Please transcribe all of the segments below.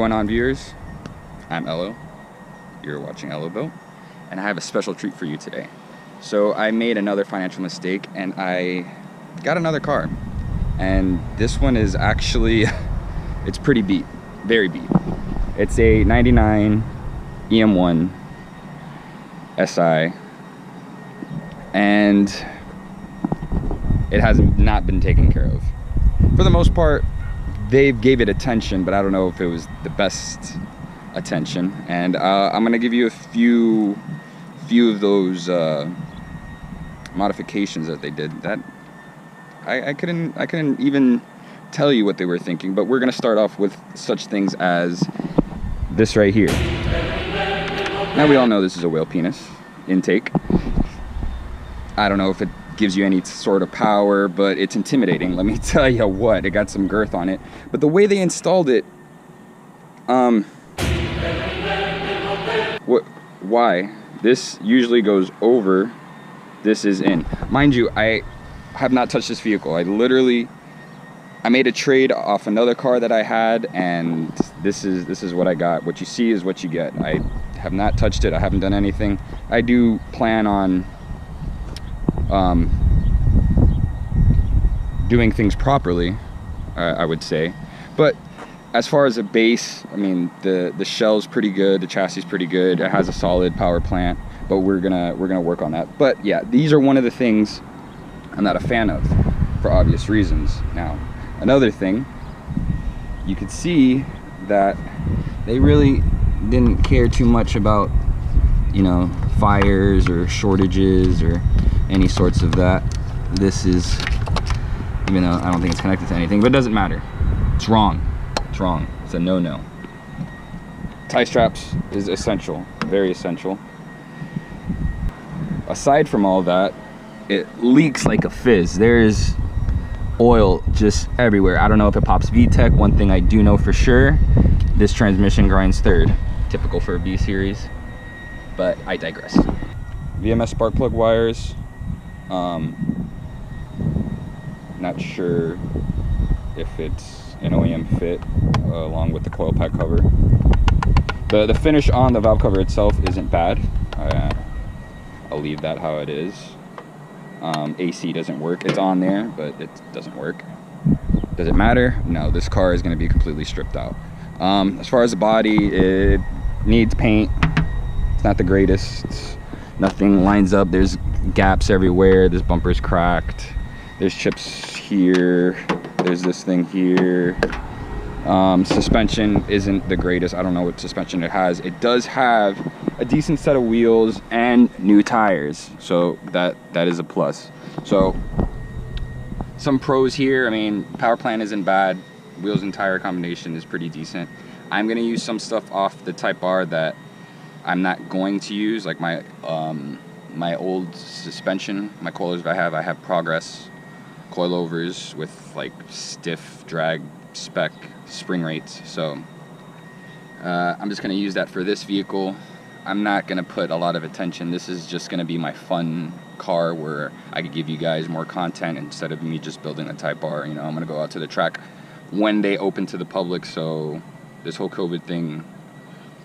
going on, viewers? I'm Ello. You're watching Ello Built, and I have a special treat for you today. So I made another financial mistake, and I got another car. And this one is actually, it's pretty beat, very beat. It's a 99 EM1 SI, and it has not been taken care of. For the most part, they gave it attention, but I don't know if it was the best attention. And I'm gonna give you a few of those modifications that they did that I couldn't even tell you what they were thinking. But we're gonna start off with such things as this right here. Now we all know this is a whale penis intake. I don't know if it gives you any sort of power, but it's intimidating. Let me tell you what, it got some girth on it. But the way they installed it, why? This usually goes over, this is in. Mind you, I have not touched this vehicle. I made a trade off another car that I had, and this is what I got. What you see is what you get. I have not touched it. I haven't done anything. I do plan on doing things properly, I would say. But as far as a base, I mean, the shell's pretty good, the chassis is pretty good. It has a solid power plant, but we're gonna work on that. But yeah, these are one of the things I'm not a fan of, for obvious reasons. Now, another thing, you could see that they really didn't care too much about, you know, fires or shortages or any sorts of that. This is, even though I don't think it's connected to anything, but it doesn't matter. It's wrong. It's wrong. It's a no-no. Tie straps is essential, very essential. Aside from all that, it leaks like a fizz. There's oil just everywhere. I don't know if it pops VTEC. One thing I do know for sure, this transmission grinds third. Typical for a B series, but I digress. VMS spark plug wires. Not sure if it's an OEM fit along with the coil pack cover. The finish on the valve cover itself isn't bad. I'll leave that how it is. AC doesn't work. It's on there, but it doesn't work. Does it matter? No, this car is going to be completely stripped out. As far as the body, it needs paint. It's not the greatest. Nothing lines up. There's gaps everywhere. This bumper's cracked. There's chips here. There's this thing here. Suspension isn't the greatest. I don't know what suspension it has. It does have a decent set of wheels and new tires, so that is a plus. So some pros here. I mean, power plant isn't bad. Wheels and tire combination is pretty decent. I'm gonna use some stuff off the Type R that I'm not going to use, like my my old suspension, my coilers I have Progress coilovers with like stiff drag spec spring rates. So I'm just gonna use that for this vehicle. I'm not gonna put a lot of attention. This is just gonna be my fun car where I could give you guys more content instead of me just building a Type R. You know, I'm gonna go out to the track when they open to the public, so this whole COVID thing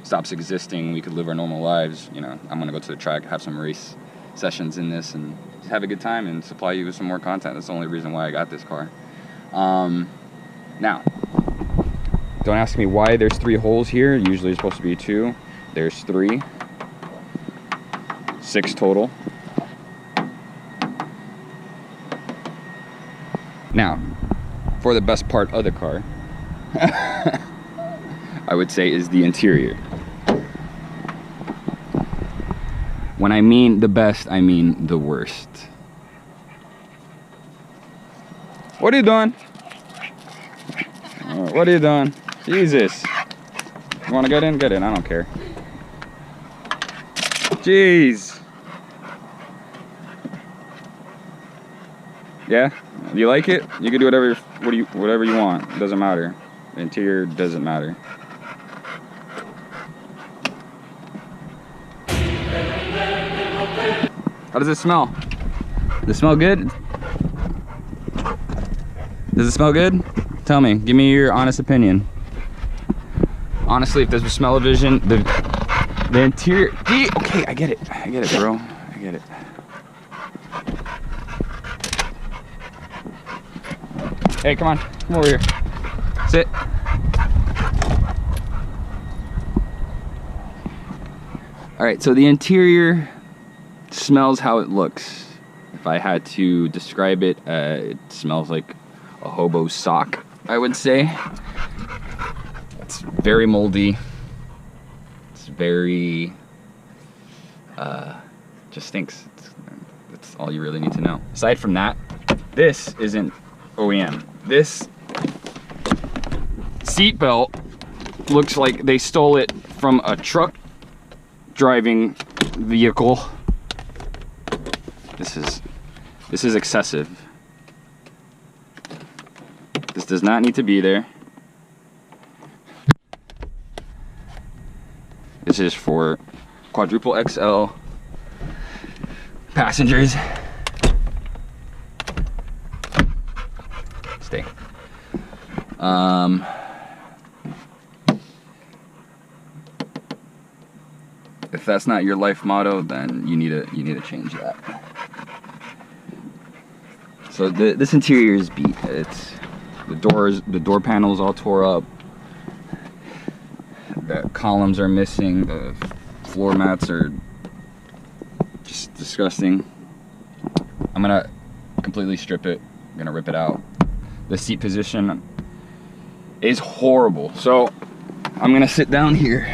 stops existing. We could live our normal lives. You know, I'm gonna go to the track, have some race sessions in this, and have a good time and supply you with some more content. That's the only reason why I got this car. Now, don't ask me why there's 3 holes here. Usually it's supposed to be 2. There's 3. 6 total. Now, for the best part of the car, I would say is the interior. When I mean the best, I mean the worst. What are you doing? What are you doing? Jesus. You want to get in? Get in. I don't care. Jeez. Yeah? You like it? You can do whatever you want. It doesn't matter. The interior doesn't matter. How does it smell? Does it smell good? Does it smell good? Tell me. Give me your honest opinion. Honestly, if this was smell-o-vision, the interior, okay, I get it, bro, I get it. Hey, come over here, sit. All right, so the interior smells how it looks. If I had to describe it, it smells like a hobo sock, I would say. It's very moldy. It's very, just stinks. That's all you really need to know. Aside from that, this isn't OEM. This seat belt looks like they stole it from a truck driving vehicle. This is excessive. This does not need to be there. This is for quadruple XL passengers. Stay. If that's not your life motto, then you need to change that. So this interior is beat. It's the door panels all tore up. The columns are missing. The floor mats are just disgusting. I'm gonna completely strip it. I'm gonna rip it out. The seat position is horrible. So I'm gonna sit down here,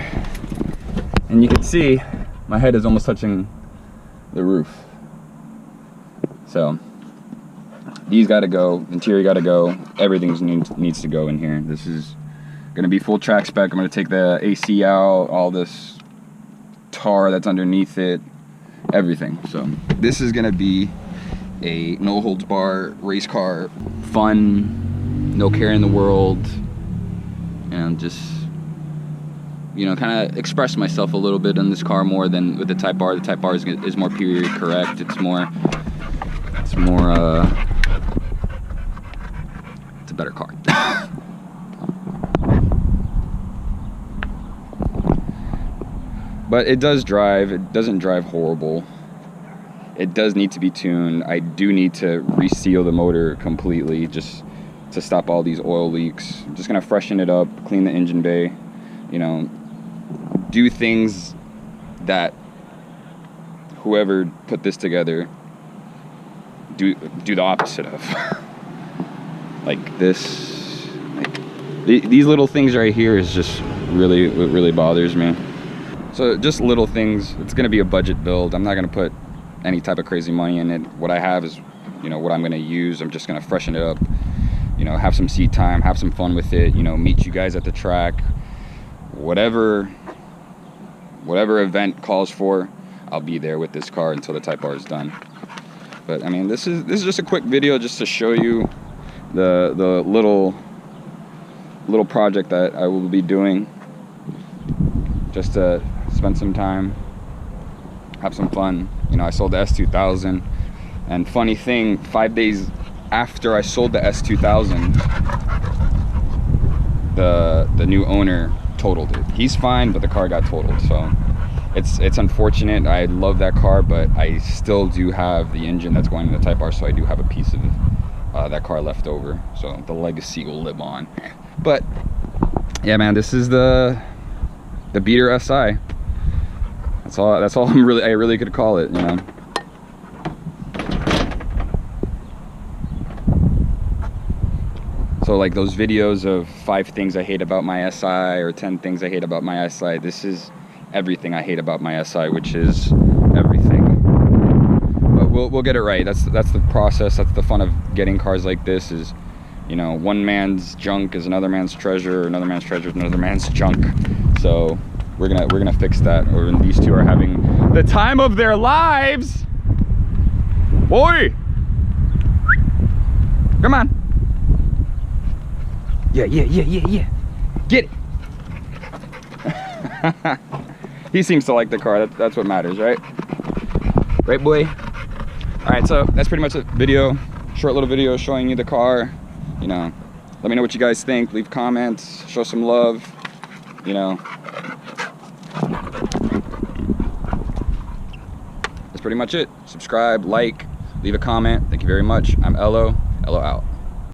and you can see my head is almost touching the roof. So these gotta go, interior gotta go, everything needs to go in here. This is gonna be full track spec. I'm gonna take the AC out, all this tar that's underneath it, everything. So this is gonna be a no holds bar race car, fun, no care in the world, and just, you know, kind of express myself a little bit in this car more than with the Type R. The Type R is more period correct. It's a better car. But it does drive. It doesn't drive horrible. It does need to be tuned. I do need to reseal the motor completely just to stop all these oil leaks. I'm just gonna freshen it up, clean the engine bay, you know, do things that whoever put this together do the opposite of. Like this, like these little things right here is just really what really bothers me. So just little things. It's gonna be a budget build. I'm not gonna put any type of crazy money in it. What I have is, you know, what I'm gonna use. I'm just gonna freshen it up, you know, have some seat time, have some fun with it, you know, meet you guys at the track. Whatever event calls for, I'll be there with this car until the Type R is done. But I mean, this is just a quick video just to show you the little project that I will be doing, just to spend some time, have some fun. You know, I sold the S2000, and funny thing, 5 days after I sold the S2000, the new owner totaled it. He's fine, but the car got totaled. So it's unfortunate. I love that car, but I still do have the engine that's going in the Type R, so I do have a piece of that car left over. So the legacy will live on. But yeah, man, this is the beater SI. That's all I really could call it, you know. So like those videos of 5 things I hate about my SI or 10 things I hate about my SI, this is everything I hate about my SI, which is everything. But we'll get it right. That's the process. That's the fun of getting cars like this, is, you know, one man's junk is another man's treasure, another man's treasure is another man's junk. So we're gonna fix that. Or these two are having the time of their lives. Boy, come on. Yeah. Get it. He seems to like the car. That's what matters, right? Right, boy? All right, so that's pretty much a video. Short little video showing you the car. You know, let me know what you guys think. Leave comments. Show some love. you know. That's pretty much it. Subscribe, like, leave a comment. Thank you very much. I'm Ello. Ello out.